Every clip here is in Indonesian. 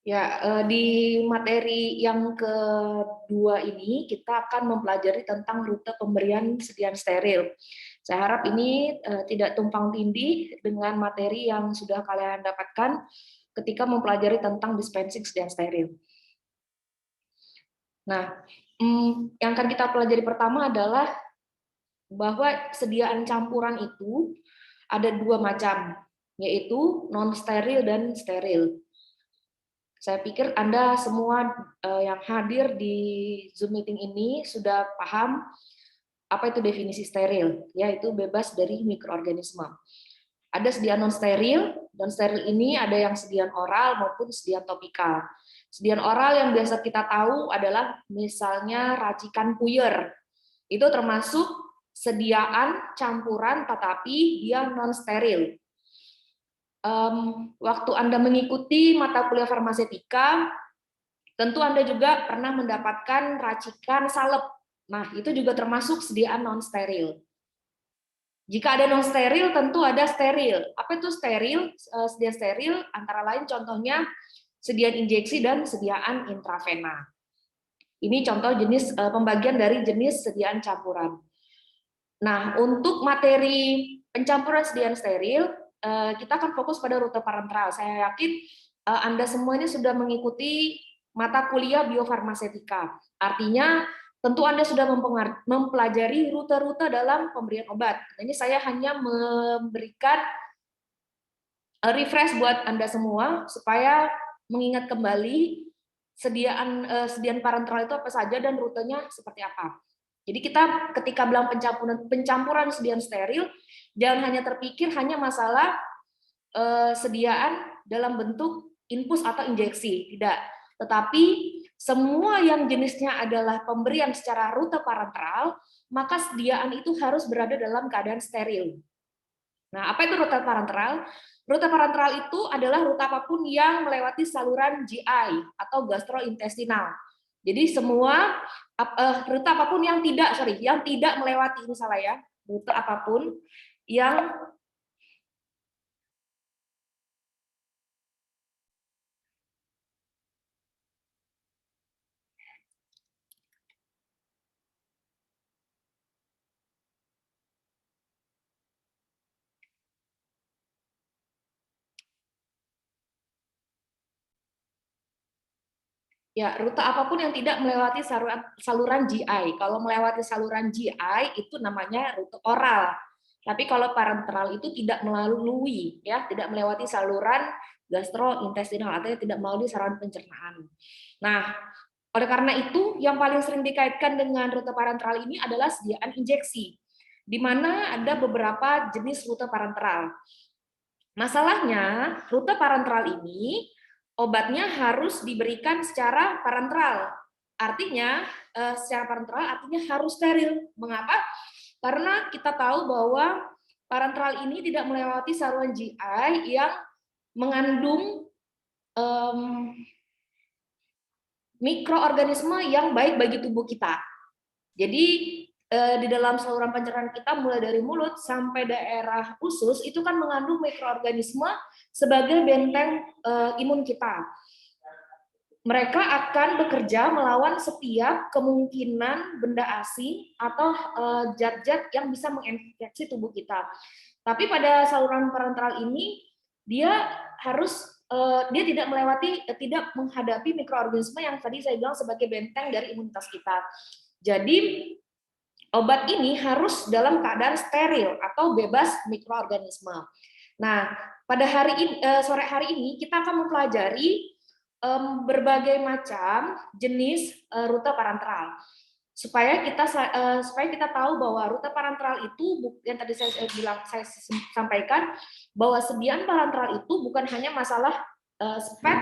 Ya, di materi yang kedua ini kita akan mempelajari tentang rute pemberian sediaan steril. Saya harap ini tidak tumpang tindih dengan materi yang sudah kalian dapatkan ketika mempelajari tentang dispensing sediaan steril. Nah, yang akan kita pelajari pertama adalah bahwa sediaan campuran itu ada dua macam, yaitu non-steril dan steril. Saya pikir Anda semua yang hadir di Zoom meeting ini sudah paham apa itu definisi steril, yaitu bebas dari mikroorganisme. Ada sediaan non-steril, dan steril ini ada yang sediaan oral maupun sediaan topikal. Sediaan oral yang biasa kita tahu adalah misalnya racikan puyer. Itu termasuk sediaan campuran tetapi dia non-steril. Waktu Anda mengikuti mata kuliah farmasetika, tentu Anda juga pernah mendapatkan racikan salep. Nah, itu juga termasuk sediaan non-steril. Jika ada non-steril, tentu ada steril. Apa itu steril? Sediaan steril antara lain contohnya sediaan injeksi dan sediaan intravena. Ini contoh jenis pembagian dari jenis sediaan campuran. Nah, untuk materi pencampuran sediaan steril, kita akan fokus pada rute parenteral. Saya yakin Anda semuanya sudah mengikuti mata kuliah biofarmasetika. Artinya, tentu Anda sudah mempelajari rute-rute dalam pemberian obat. Ini saya hanya memberikan refresh buat Anda semua, supaya mengingat kembali sediaan parenteral itu apa saja dan rutenya seperti apa. Jadi kita ketika bilang pencampuran sediaan steril, jangan hanya terpikir hanya masalah sediaan dalam bentuk infus atau injeksi, tidak. Tetapi semua yang jenisnya adalah pemberian secara rute parenteral, maka sediaan itu harus berada dalam keadaan steril. Nah, apa itu rute parenteral? Rute parenteral itu adalah rute apapun yang melewati saluran GI atau gastrointestinal. Jadi semua rute apapun yang tidak melewati, ini salah ya, rute apapun yang ya, rute apapun yang tidak melewati saluran GI. Kalau melewati saluran GI itu namanya rute oral. Tapi kalau parenteral itu tidak melalui, ya, tidak melewati saluran gastrointestinal atau tidak melalui saluran pencernaan. Nah, oleh karena itu yang paling sering dikaitkan dengan rute parenteral ini adalah sediaan injeksi, di mana ada beberapa jenis rute parenteral. Masalahnya, rute parenteral ini obatnya harus diberikan secara parenteral. Artinya, secara parenteral artinya harus steril. Mengapa? Karena kita tahu bahwa parenteral ini tidak melewati saluran GI yang mengandung mikroorganisme yang baik bagi tubuh kita. Jadi di dalam saluran pencernaan kita mulai dari mulut sampai daerah usus itu kan mengandung mikroorganisme sebagai benteng imun kita. Mereka akan bekerja melawan setiap kemungkinan benda asing atau zat-zat yang bisa menginfeksi tubuh kita. Tapi pada saluran parenteral ini dia tidak menghadapi mikroorganisme yang tadi saya bilang sebagai benteng dari imunitas kita. Jadi obat ini harus dalam keadaan steril atau bebas mikroorganisme. Nah, pada sore hari ini kita akan mempelajari berbagai macam jenis rute parenteral. Supaya kita tahu bahwa rute parenteral itu yang tadi saya sampaikan bahwa sediaan parenteral itu bukan hanya masalah SPED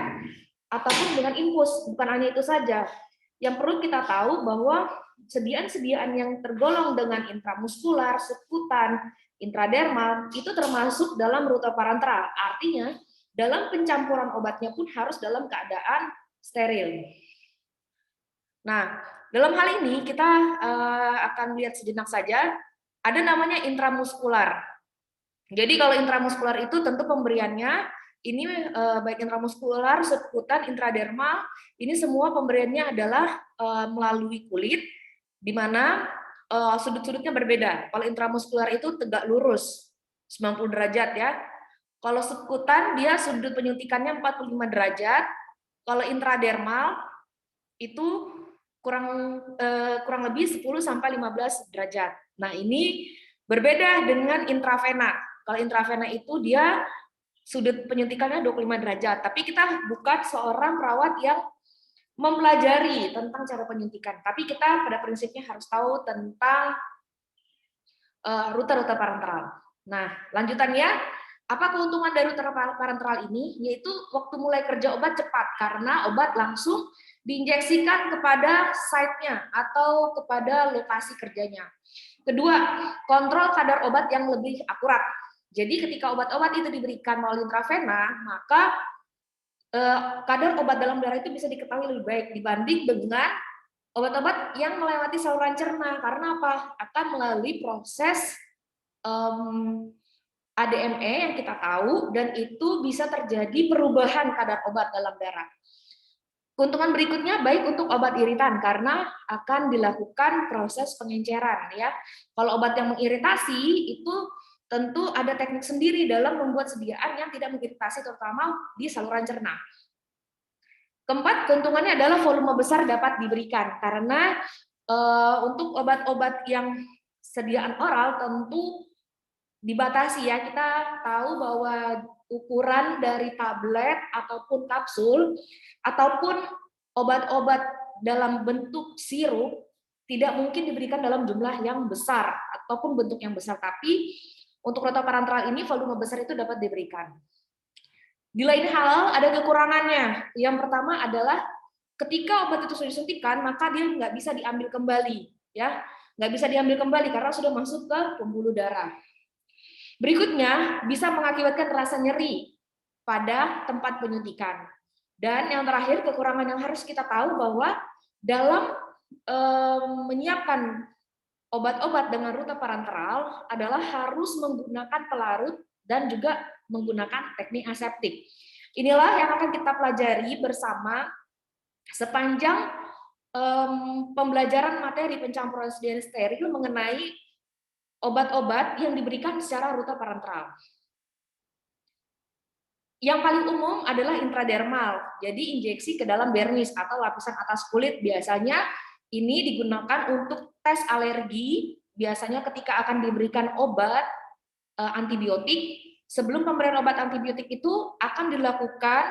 ataupun dengan infus, bukan hanya itu saja. Yang perlu kita tahu bahwa sediaan-sediaan yang tergolong dengan intramuskular, subkutan, intradermal itu termasuk dalam rute parenteral. Artinya dalam pencampuran obatnya pun harus dalam keadaan steril. Nah, dalam hal ini kita akan lihat sejenak saja, ada namanya intramuskular. Jadi kalau intramuskular itu tentu pemberiannya ini baik intramuskular, subkutan, intradermal, ini semua pemberiannya adalah melalui kulit, di mana sudut-sudutnya berbeda. Kalau intramuskular itu tegak lurus, 90 derajat ya. Kalau subkutan dia sudut penyuntikannya 45 derajat. Kalau intradermal itu kurang lebih 10 sampai 15 derajat. Nah, ini berbeda dengan intravena. Kalau intravena itu dia sudut penyuntikannya 25 derajat, tapi kita bukan seorang perawat yang mempelajari tentang cara penyuntikan, tapi kita pada prinsipnya harus tahu tentang rute-rute parenteral. Nah, lanjutannya, apa keuntungan dari rute parenteral ini? Yaitu waktu mulai kerja obat cepat, karena obat langsung diinjeksikan kepada site-nya atau kepada lokasi kerjanya. Kedua, kontrol kadar obat yang lebih akurat. Jadi ketika obat-obat itu diberikan melalui intravena, maka kadar obat dalam darah itu bisa diketahui lebih baik dibanding dengan obat-obat yang melewati saluran cerna. Karena apa? Akan melalui proses ADME yang kita tahu, dan itu bisa terjadi perubahan kadar obat dalam darah. Keuntungan berikutnya baik untuk obat iritan karena akan dilakukan proses pengenceran ya. Kalau obat yang mengiritasi itu tentu ada teknik sendiri dalam membuat sediaan yang tidak mengiritasi, terutama di saluran cerna. Keempat, keuntungannya adalah volume besar dapat diberikan karena untuk obat-obat yang sediaan oral tentu dibatasi ya. Kita tahu bahwa ukuran dari tablet ataupun kapsul ataupun obat-obat dalam bentuk sirup tidak mungkin diberikan dalam jumlah yang besar ataupun bentuk yang besar, tapi untuk rute parenteral ini volume besar itu dapat diberikan. Di lain hal ada kekurangannya. Yang pertama adalah ketika obat itu sudah disuntikan, maka dia nggak bisa diambil kembali, ya, nggak bisa diambil kembali karena sudah masuk ke pembuluh darah. Berikutnya bisa mengakibatkan rasa nyeri pada tempat penyuntikan. Dan yang terakhir, kekurangan yang harus kita tahu bahwa dalam menyiapkan obat-obat dengan rute parenteral adalah harus menggunakan pelarut dan juga menggunakan teknik aseptik. Inilah yang akan kita pelajari bersama sepanjang pembelajaran materi pencampuran steril mengenai obat-obat yang diberikan secara rute parenteral. Yang paling umum adalah intradermal, jadi injeksi ke dalam dermis atau lapisan atas kulit. Biasanya ini digunakan untuk tes alergi, biasanya ketika akan diberikan obat antibiotik. Sebelum pemberian obat antibiotik itu akan dilakukan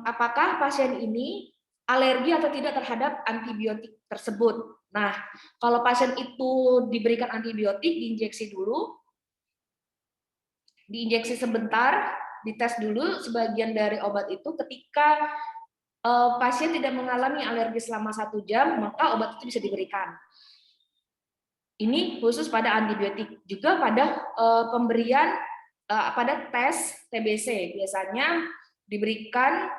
apakah pasien ini alergi atau tidak terhadap antibiotik tersebut. Nah, kalau pasien itu diberikan antibiotik, diinjeksi dulu, diinjeksi sebentar, dites dulu sebagian dari obat itu. Ketika pasien tidak mengalami alergi selama 1 jam, maka obat itu bisa diberikan. Ini khusus pada antibiotik. Juga pada pemberian pada tes TBC biasanya diberikan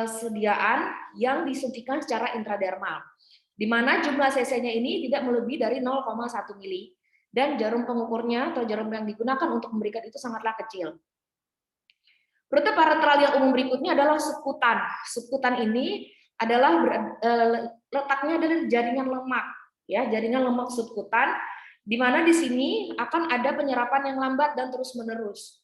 sediaan yang disuntikan secara intradermal, di mana jumlah cc-nya ini tidak melebihi dari 0,1 mili dan jarum pengukurnya atau jarum yang digunakan untuk memberikan itu sangatlah kecil. Rute parenteral yang umum berikutnya adalah subkutan. Subkutan ini adalah letaknya adalah jaringan lemak, ya, jaringan lemak subkutan, di mana di sini akan ada penyerapan yang lambat dan terus-menerus.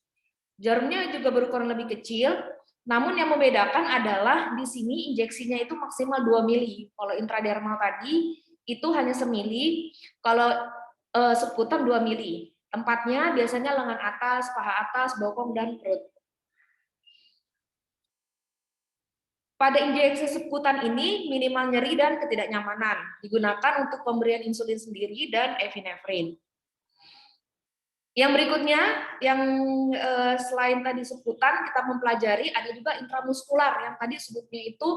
Jarumnya juga berukuran lebih kecil, namun yang membedakan adalah di sini injeksinya itu maksimal 2 mili. Kalau intradermal tadi itu hanya 1 mili, kalau subkutan 2 mili. Tempatnya biasanya lengan atas, paha atas, bokong, dan perut. Pada injeksi subkutan ini minimal nyeri dan ketidaknyamanan, digunakan untuk pemberian insulin sendiri dan epinefrin. Yang berikutnya, yang selain tadi subkutan, kita mempelajari ada juga intramuskular yang tadi sudutnya itu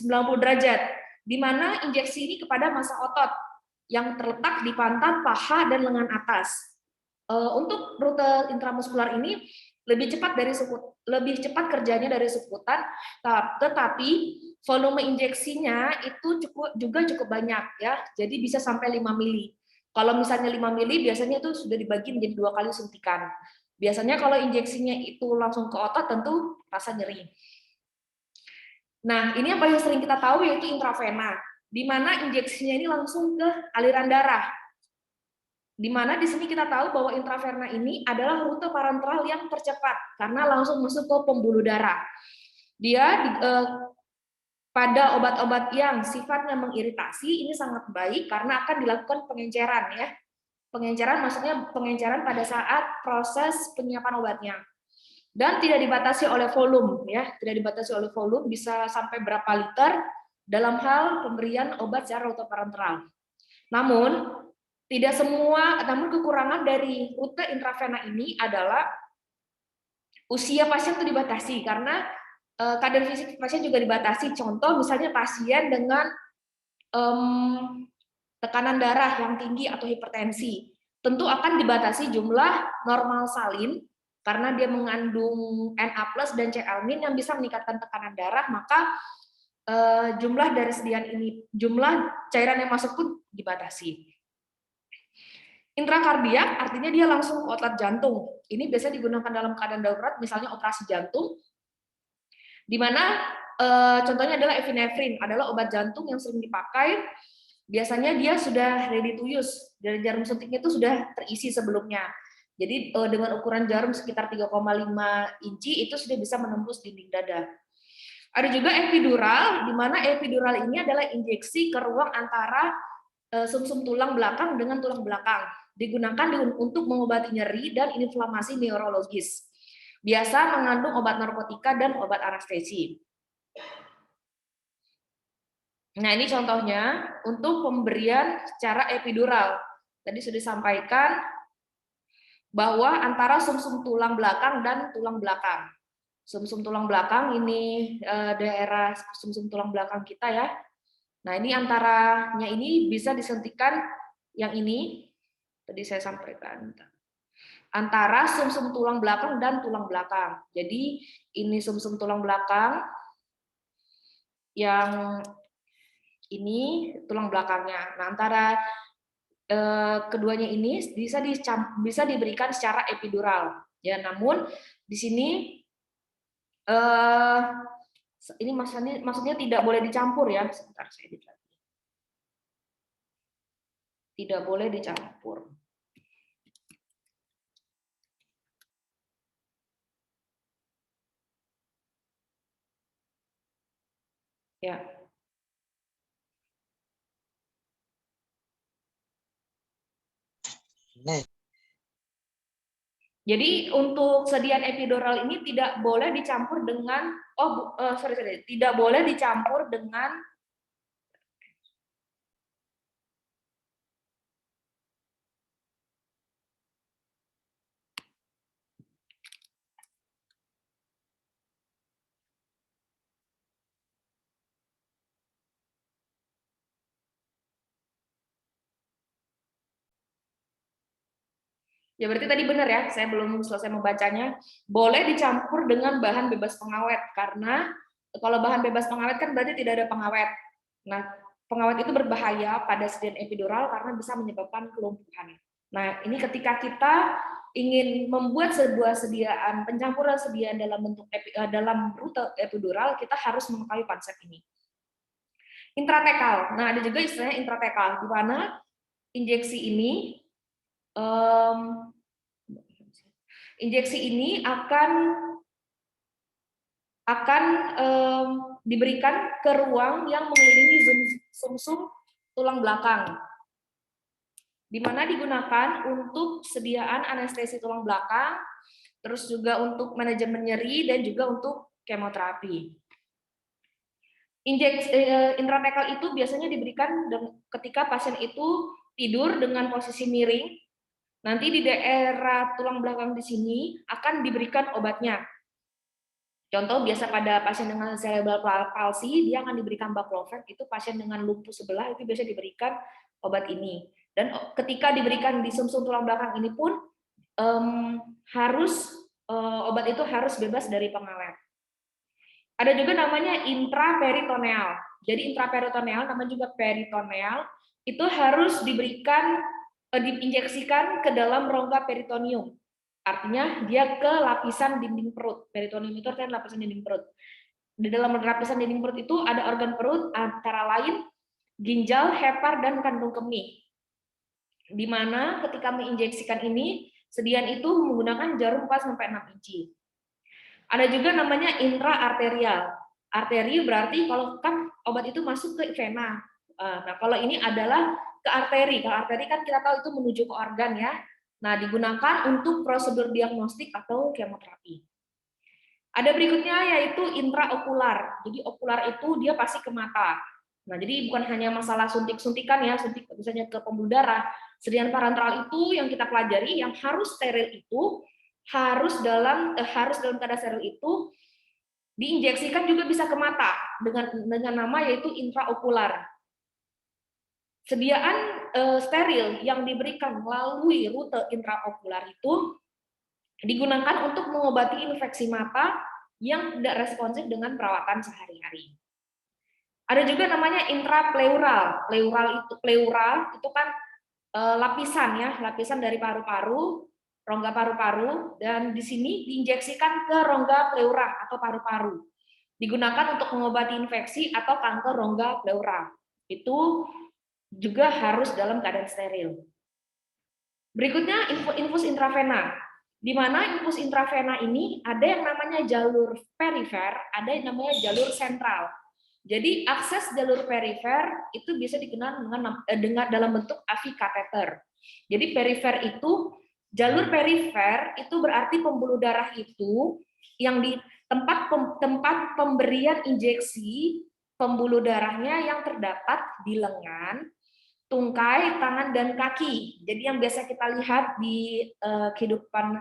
90 derajat, di mana injeksi ini kepada massa otot yang terletak di pantat, paha, dan lengan atas. Untuk rute intramuskular ini lebih cepat kerjanya dari subkutan, tetapi volume injeksinya itu juga cukup banyak ya, jadi bisa sampai 5 mili. Kalau misalnya 5 mili biasanya itu sudah dibagi menjadi 2 kali suntikan. Biasanya kalau injeksinya itu langsung ke otot tentu rasa nyeri. Nah, ini yang paling sering kita tahu yaitu intravena, di mana injeksinya ini langsung ke aliran darah. Di mana di sini kita tahu bahwa intravena ini adalah rute parenteral yang tercepat karena langsung masuk ke pembuluh darah. Dia pada obat-obat yang sifatnya mengiritasi ini sangat baik karena akan dilakukan pengenceran ya. Pengenceran maksudnya pengenceran pada saat proses penyiapan obatnya. Dan tidak dibatasi oleh volume ya, tidak dibatasi oleh volume, bisa sampai berapa liter dalam hal pemberian obat secara rute parenteral. Namun kekurangan dari rute intravena ini adalah usia pasien itu dibatasi karena kadar fisik pasien juga dibatasi. Contoh misalnya pasien dengan tekanan darah yang tinggi atau hipertensi, tentu akan dibatasi jumlah normal salin karena dia mengandung Na+ dan C-almin yang bisa meningkatkan tekanan darah, maka jumlah dari sediaan ini, jumlah cairan yang masuk pun dibatasi. Intrakardiak artinya dia langsung ke otot jantung. Ini biasa digunakan dalam keadaan darurat, misalnya operasi jantung, di mana contohnya adalah epinefrin, adalah obat jantung yang sering dipakai. Biasanya dia sudah ready to use, dari jarum suntiknya itu sudah terisi sebelumnya. Jadi dengan ukuran jarum sekitar 3,5 inci itu sudah bisa menembus dinding dada. Ada juga epidural, di mana epidural ini adalah injeksi ke ruang antara sumsum tulang belakang dengan tulang belakang. Digunakan untuk mengobati nyeri dan inflamasi neurologis. Biasa mengandung obat narkotika dan obat anestesi. Nah, ini contohnya untuk pemberian secara epidural. Tadi sudah disampaikan bahwa antara sumsum tulang belakang dan tulang belakang. Sumsum tulang belakang ini daerah sumsum tulang belakang kita ya. Nah, ini antaranya ini bisa disuntikan yang ini tadi saya sampaikan. Antara sumsum tulang belakang dan tulang belakang. Jadi ini sumsum tulang belakang, yang ini tulang belakangnya. Nah, antara keduanya ini bisa diberikan secara epidural. Ya, namun di sini ini maksudnya tidak boleh dicampur ya. Sebentar saya edit lagi. Tidak boleh dicampur. Ya. Jadi untuk sediaan epidural ini tidak boleh dicampur dengan tidak boleh dicampur dengan ya berarti tadi benar ya, saya belum selesai membacanya. Boleh dicampur dengan bahan bebas pengawet, karena kalau bahan bebas pengawet kan berarti tidak ada pengawet. Nah, pengawet itu berbahaya pada sediaan epidural karena bisa menyebabkan kelumpuhan. Nah, ini ketika kita ingin membuat sebuah sediaan, pencampuran sediaan dalam bentuk dalam rute epidural, kita harus mengetahui konsep ini. Intratekal. Nah, ada juga istilahnya intratekal, di mana injeksi ini akan diberikan ke ruang yang mengelilingi sumsum tulang belakang, di mana digunakan untuk sediaan anestesi tulang belakang, terus juga untuk manajemen nyeri dan juga untuk kemoterapi. Intratekal itu biasanya diberikan ketika pasien itu tidur dengan posisi miring. Nanti di daerah tulang belakang di sini akan diberikan obatnya. Contoh biasa pada pasien dengan cerebral palsy dia akan diberikan baclofen, itu pasien dengan lumpuh sebelah itu biasa diberikan obat ini. Dan ketika diberikan di sumsum tulang belakang ini pun obat itu harus bebas dari pengawet. Ada juga namanya intraperitoneal. Jadi intraperitoneal namanya juga peritoneal, itu harus diberikan diinjeksikan ke dalam rongga peritoneum Artinya dia ke lapisan dinding perut. Peritoneum itu artinya lapisan dinding perut. Di dalam lapisan dinding perut itu ada organ perut antara lain ginjal, hepar, dan kandung kemih. Di mana ketika menginjeksikan ini, sediaan itu menggunakan jarum 4-6 inci. Ada juga namanya intraarterial. Arteri berarti kalau kan obat itu masuk ke vena. Nah, kalau ini adalah ke arteri. Kalau arteri kan kita tahu itu menuju ke organ ya. Nah, digunakan untuk prosedur diagnostik atau kemoterapi. Ada berikutnya yaitu intraokular. Jadi okular itu dia pasti ke mata. Nah, jadi bukan hanya masalah suntik-suntikan ya, suntik misalnya ke pembuluh darah. Sediaan parenteral itu yang kita pelajari yang harus steril itu harus dalam keadaan steril itu diinjeksikan juga bisa ke mata dengan nama yaitu intraokular. Sediaan steril yang diberikan melalui rute intraokular itu digunakan untuk mengobati infeksi mata yang tidak responsif dengan perawatan sehari-hari. Ada juga namanya intrapleural. Pleural itu kan lapisan ya, lapisan dari paru-paru, rongga paru-paru, dan di sini diinjeksikan ke rongga pleura atau paru-paru. Digunakan untuk mengobati infeksi atau kanker rongga pleura. Itu juga harus dalam keadaan steril. Berikutnya infus intravena. Di mana infus intravena ini ada yang namanya jalur perifer, ada yang namanya jalur sentral. Jadi akses jalur perifer itu bisa dikenal dengan dalam bentuk AV kateter. Jadi perifer itu jalur perifer itu berarti pembuluh darah itu yang di tempat pemberian injeksi pembuluh darahnya yang terdapat di lengan, tungkai, tangan, dan kaki. Jadi yang biasa kita lihat di kehidupan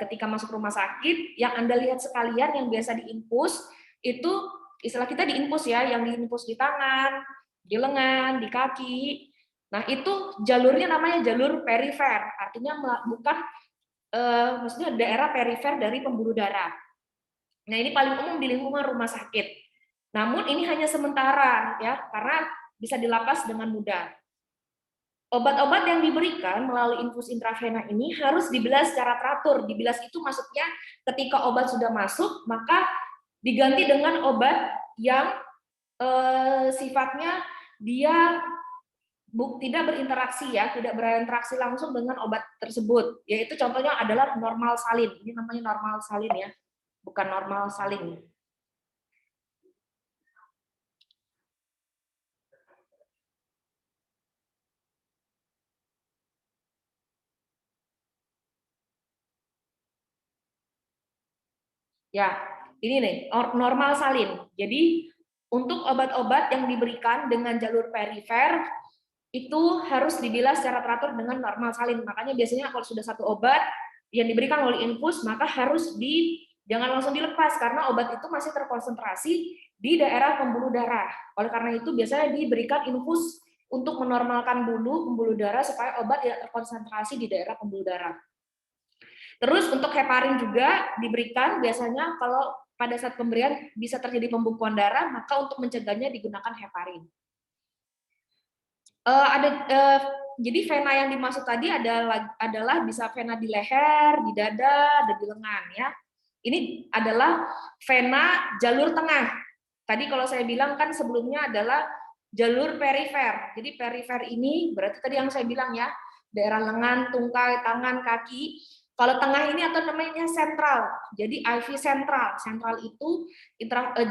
ketika masuk rumah sakit, yang Anda lihat sekalian yang biasa diinfus, itu istilah kita diinfus ya, yang diinfus di tangan, di lengan, di kaki. Nah itu jalurnya namanya jalur perifer, artinya bukan maksudnya daerah perifer dari pembuluh darah. Nah ini paling umum di lingkungan rumah sakit. Namun ini hanya sementara ya, karena bisa dilapas dengan mudah. Obat-obat yang diberikan melalui infus intravena ini harus dibilas secara teratur. Dibilas itu maksudnya ketika obat sudah masuk, maka diganti dengan obat yang sifatnya dia tidak berinteraksi ya, tidak berinteraksi langsung dengan obat tersebut. Yaitu contohnya adalah normal salin. Ini namanya normal salin ya, bukan normal salin. Ya, ini nih, normal salin. Jadi, untuk obat-obat yang diberikan dengan jalur perifer, itu harus dibilas secara teratur dengan normal salin. Makanya biasanya kalau sudah satu obat yang diberikan oleh infus, maka harus jangan langsung dilepas, karena obat itu masih terkonsentrasi di daerah pembuluh darah. Oleh karena itu, biasanya diberikan infus untuk menormalkan dulu pembuluh darah, supaya obat tidak terkonsentrasi di daerah pembuluh darah. Terus untuk heparin juga diberikan biasanya kalau pada saat pemberian bisa terjadi pembekuan darah, maka untuk mencegahnya digunakan heparin. Jadi vena yang dimaksud tadi adalah bisa vena di leher, di dada, dan di lengan ya. Ini adalah vena jalur tengah. Tadi kalau saya bilang kan sebelumnya adalah jalur perifer. Jadi perifer ini berarti tadi yang saya bilang ya, daerah lengan, tungkai, tangan, kaki. Kalau tengah ini atau namanya sentral, jadi IV sentral. Sentral itu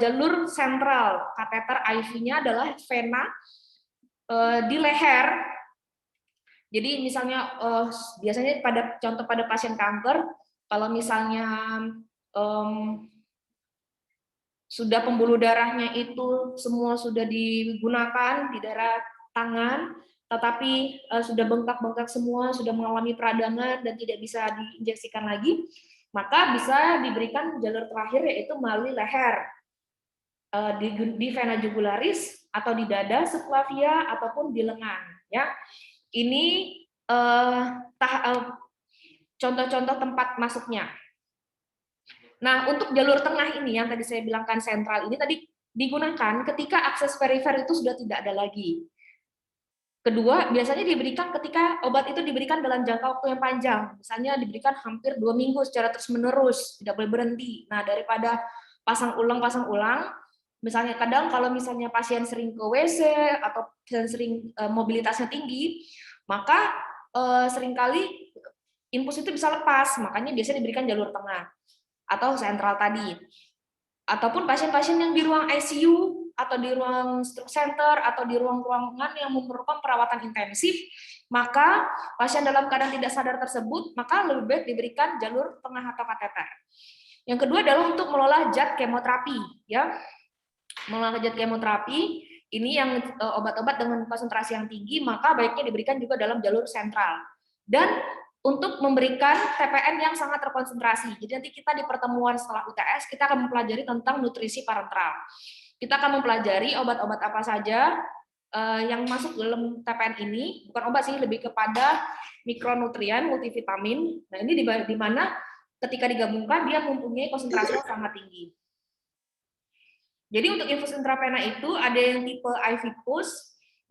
jalur sentral. Kateter IV-nya adalah vena di leher. Jadi misalnya biasanya pada pasien kanker, kalau misalnya sudah pembuluh darahnya itu semua sudah digunakan di daerah tangan, tetapi sudah bengkak-bengkak semua, sudah mengalami peradangan dan tidak bisa diinjeksikan lagi, maka bisa diberikan jalur terakhir yaitu melalui leher, di vena jugularis atau di dada, subclavia ataupun di lengan. Ya, ini contoh-contoh tempat masuknya. Nah, untuk jalur tengah ini yang tadi saya bilangkan sentral ini tadi digunakan ketika akses perifer itu sudah tidak ada lagi. Kedua, biasanya diberikan ketika obat itu diberikan dalam jangka waktu yang panjang. Misalnya diberikan hampir 2 minggu secara terus-menerus, tidak boleh berhenti. Nah, daripada pasang ulang, misalnya kadang kalau misalnya pasien sering ke WC atau sering mobilitasnya tinggi, maka seringkali infus itu bisa lepas, makanya biasanya diberikan jalur tengah atau sentral tadi. Ataupun pasien-pasien yang di ruang ICU atau di ruang stroke center atau di ruang-ruangan yang memerlukan perawatan intensif, maka pasien dalam keadaan tidak sadar tersebut, maka lebih baik diberikan jalur tengah atau kateter. Yang kedua adalah untuk mengolah zat kemoterapi, ya. Mengolah zat kemoterapi ini yang obat-obat dengan konsentrasi yang tinggi, maka baiknya diberikan juga dalam jalur sentral. Dan untuk memberikan TPN yang sangat terkonsentrasi. Jadi nanti kita di pertemuan setelah UTS, kita akan mempelajari tentang nutrisi parenteral. Kita akan mempelajari obat-obat apa saja yang masuk dalam TPN ini, bukan obat sih, lebih kepada mikronutrien, multivitamin. Nah, ini di mana ketika digabungkan, dia mempunyai konsentrasi yang sangat tinggi. Jadi untuk infus intravena itu ada yang tipe IV push,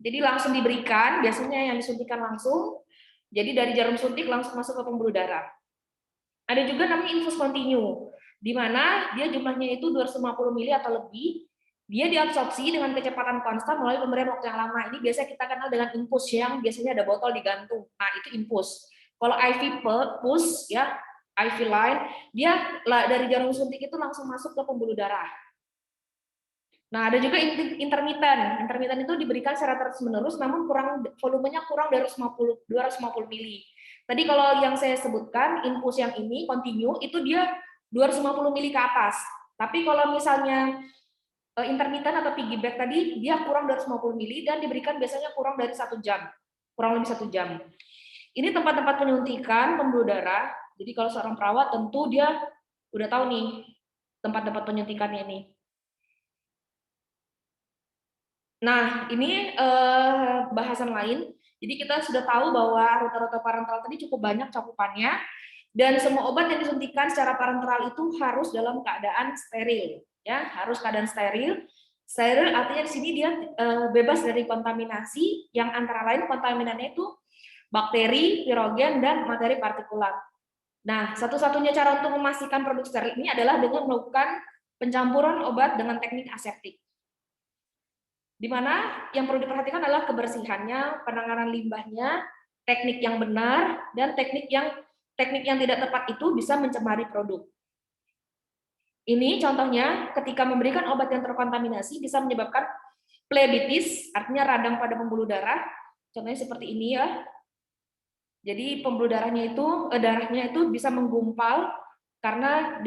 jadi langsung diberikan, biasanya yang disuntikan langsung, jadi dari jarum suntik langsung masuk ke pembuluh darah. Ada juga namanya infus continue, di mana dia jumlahnya itu 250 mili atau lebih, dia diabsorpsi dengan kecepatan konstan melalui pemberian waktu yang lama. Ini biasa kita kenal dengan infus yang biasanya ada botol digantung. Nah, itu infus. Kalau IV push, ya, IV line, dia dari jarum suntik itu langsung masuk ke pembuluh darah. Nah, ada juga intermiten. Intermiten itu diberikan secara terus-menerus, namun volumenya kurang dari 250 mili. Tadi kalau yang saya sebutkan, infus yang ini, continue, itu dia 250 mili ke atas. Tapi kalau misalnya intermiten atau piggyback tadi, dia kurang dari 250 mili dan diberikan biasanya kurang dari 1 jam. Kurang lebih 1 jam. Ini tempat-tempat penyuntikan pembuluh darah. Jadi kalau seorang perawat tentu dia udah tahu nih tempat-tempat penyuntikannya nih. Nah, ini bahasan lain. Jadi kita sudah tahu bahwa rute-rute parenteral tadi cukup banyak cakupannya, dan semua obat yang disuntikan secara parenteral itu harus dalam keadaan steril, ya, harus keadaan steril. Steril artinya di sini dia bebas dari kontaminasi, yang antara lain kontaminannya itu bakteri, virogen, dan materi partikulat. Nah, satu-satunya cara untuk memastikan produk steril ini adalah dengan melakukan pencampuran obat dengan teknik aseptik. Di mana yang perlu diperhatikan adalah kebersihannya, penanganan limbahnya, teknik yang benar, dan teknik yang tidak tepat itu bisa mencemari produk. Ini contohnya ketika memberikan obat yang terkontaminasi bisa menyebabkan plebitis, artinya radang pada pembuluh darah. Contohnya seperti ini ya. Jadi pembuluh darahnya itu bisa menggumpal karena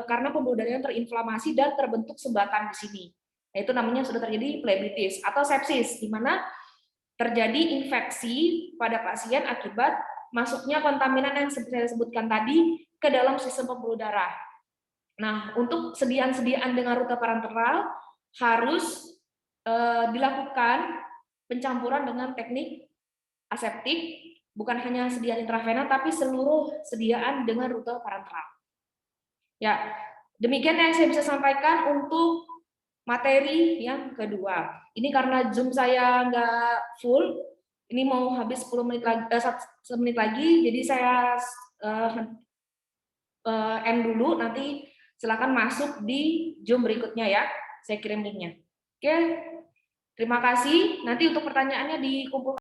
karena pembuluh darahnya terinflamasi dan terbentuk sumbatan di sini. Nah, itu namanya sudah terjadi plebitis atau sepsis, di mana terjadi infeksi pada pasien akibat masuknya kontaminan yang seperti saya sebutkan tadi ke dalam sistem pembuluh darah. Nah, untuk sediaan dengan rute parenteral harus dilakukan pencampuran dengan teknik aseptik, bukan hanya sediaan intravena, tapi seluruh sediaan dengan rute parenteral. Ya, demikian yang saya bisa sampaikan untuk materi yang kedua. Ini karena Zoom saya nggak full, ini mau habis 10 menit lagi, 1 menit lagi, jadi saya end dulu, nanti silakan masuk di Zoom berikutnya ya, saya kirim linknya. Oke, terima kasih. Nanti untuk pertanyaannya dikumpulkan.